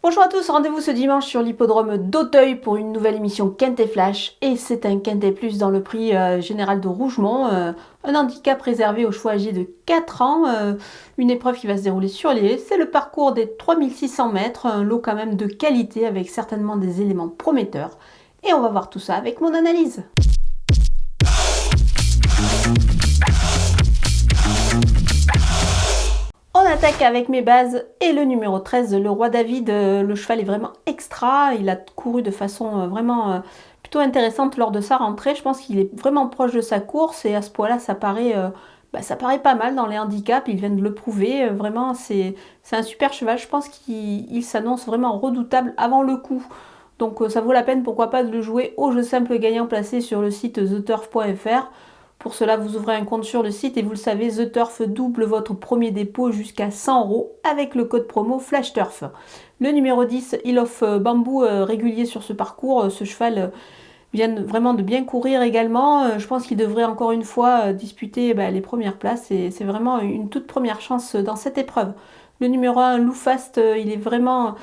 Bonjour à tous, rendez-vous ce dimanche sur l'hippodrome d'Auteuil pour une nouvelle émission Quintet Flash. Et c'est un Quintet Plus dans le prix général de Rougemont, un handicap réservé aux choix âgés de 4 ans, une épreuve qui va se dérouler sur les haies. C'est le parcours des 3600 mètres, un lot quand même de qualité avec certainement des éléments prometteurs. Et on va voir tout ça avec mon analyse. On attaque avec mes bases et le numéro 13, le Roi David. Le cheval est vraiment extra, il a couru de façon vraiment plutôt intéressante lors de sa rentrée. Je pense qu'il est vraiment proche de sa course et à ce point-là, ça paraît pas mal dans les handicaps. Il vient de le prouver, vraiment c'est un super cheval. Je pense qu'il s'annonce vraiment redoutable avant le coup. Donc ça vaut la peine, pourquoi pas, de le jouer au jeu simple gagnant placé sur le site theturf.fr. Pour cela, vous ouvrez un compte sur le site et vous le savez, The Turf double votre premier dépôt jusqu'à 100 € avec le code promo FlashTurf. Le numéro 10, Hill of Bamboo, régulier sur ce parcours. Ce cheval vient vraiment de bien courir également. Je pense qu'il devrait encore une fois disputer les premières places et c'est vraiment une toute première chance dans cette épreuve. Le numéro 1, Lou Fast, il est vraiment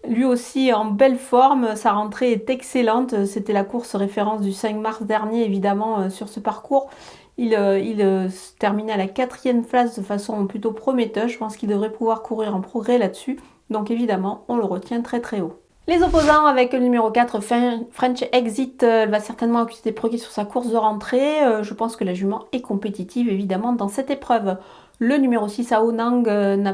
lui aussi en belle forme, sa rentrée est excellente, c'était la course référence du 5 mars dernier évidemment sur ce parcours. Il se terminait à la 4e place de façon plutôt prometteuse, je pense qu'il devrait pouvoir courir en progrès là-dessus, donc évidemment on le retient très très haut. Les opposants avec le numéro 4, French Exit, elle va certainement accuser des progrès sur sa course de rentrée, je pense que la jument est compétitive évidemment dans cette épreuve. Le numéro 6 à Onang,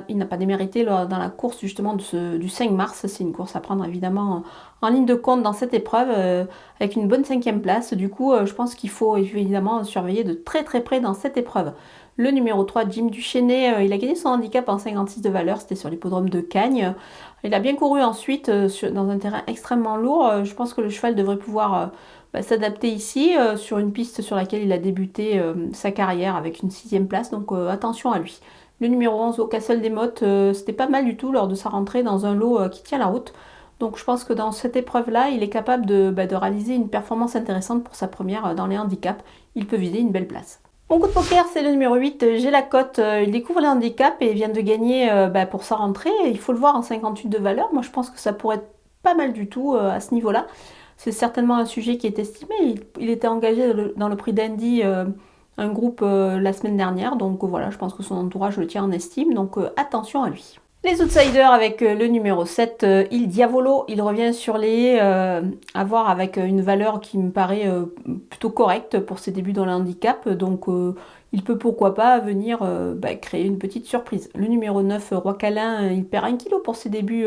il n'a pas démérité dans la course justement du 5 mars. C'est une course à prendre évidemment en ligne de compte dans cette épreuve avec une bonne 5e place. Du coup, je pense qu'il faut évidemment surveiller de très très près dans cette épreuve. Le numéro 3, Jim Duchesnay, il a gagné son handicap en 56 de valeur, c'était sur l'hippodrome de Cagnes. Il a bien couru ensuite dans un terrain extrêmement lourd. Je pense que le cheval devrait pouvoir s'adapter ici sur une piste sur laquelle il a débuté sa carrière avec une 6e place, donc attention à lui. Le numéro 11 au Castle des Mottes, c'était pas mal du tout lors de sa rentrée dans un lot qui tient la route. Donc je pense que dans cette épreuve-là, il est capable de réaliser une performance intéressante pour sa première dans les handicaps. Il peut viser une belle place. Mon coup de poker, c'est le numéro 8, J'ai la cote. Il découvre les handicaps et vient de gagner pour sa rentrée. Il faut le voir en 58 de valeur. Moi, je pense que ça pourrait être pas mal du tout à ce niveau-là. C'est certainement un sujet qui est estimé. Il était engagé dans le prix d'Andy, un groupe la semaine dernière. Donc voilà, je pense que son entourage le tient en estime. Donc attention à lui. Les outsiders avec le numéro 7, Il Diavolo, il revient sur les à voir avec une valeur qui me paraît plutôt correcte pour ses débuts dans le handicap. Donc il peut pourquoi pas venir créer une petite surprise. Le numéro 9, Roi Câlin, il perd 1 kg pour ses débuts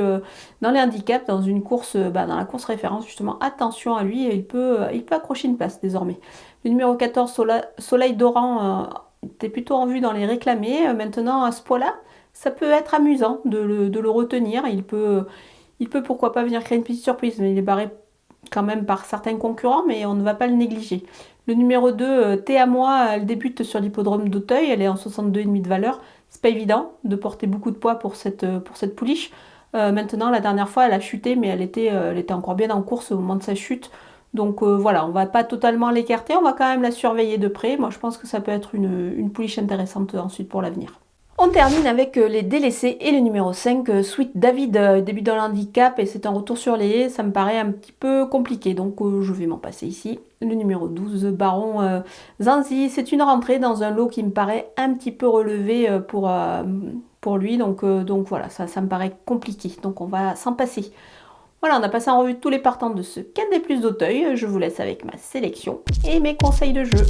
dans les handicaps, dans une course, dans la course référence justement. Attention à lui, il peut accrocher une place désormais. Le numéro 14, Soleil Doran, était plutôt en vue dans les réclamés. Maintenant à ce poids-là, ça peut être amusant de le retenir. Il peut pourquoi pas venir créer une petite surprise, mais il est barré quand même par certains concurrents, mais on ne va pas le négliger. Le numéro 2, Thé à moi, elle débute sur l'hippodrome d'Auteuil, elle est en 62,5 de valeur. C'est pas évident de porter beaucoup de poids pour cette pouliche. Maintenant, la dernière fois, elle a chuté, mais elle était encore bien en course au moment de sa chute. Donc voilà, on va pas totalement l'écarter, on va quand même la surveiller de près. Moi, je pense que ça peut être une pouliche intéressante ensuite pour l'avenir. On termine avec les délaissés et le numéro 5, Sweet David, début dans le handicap et c'est un retour sur les haies, ça me paraît un petit peu compliqué, donc je vais m'en passer ici. Le numéro 12, Baron Zanzi, c'est une rentrée dans un lot qui me paraît un petit peu relevé pour lui, donc voilà, ça me paraît compliqué, donc on va s'en passer. Voilà, on a passé en revue tous les partants de ce Quintet Plus d'Auteuil, je vous laisse avec ma sélection et mes conseils de jeu.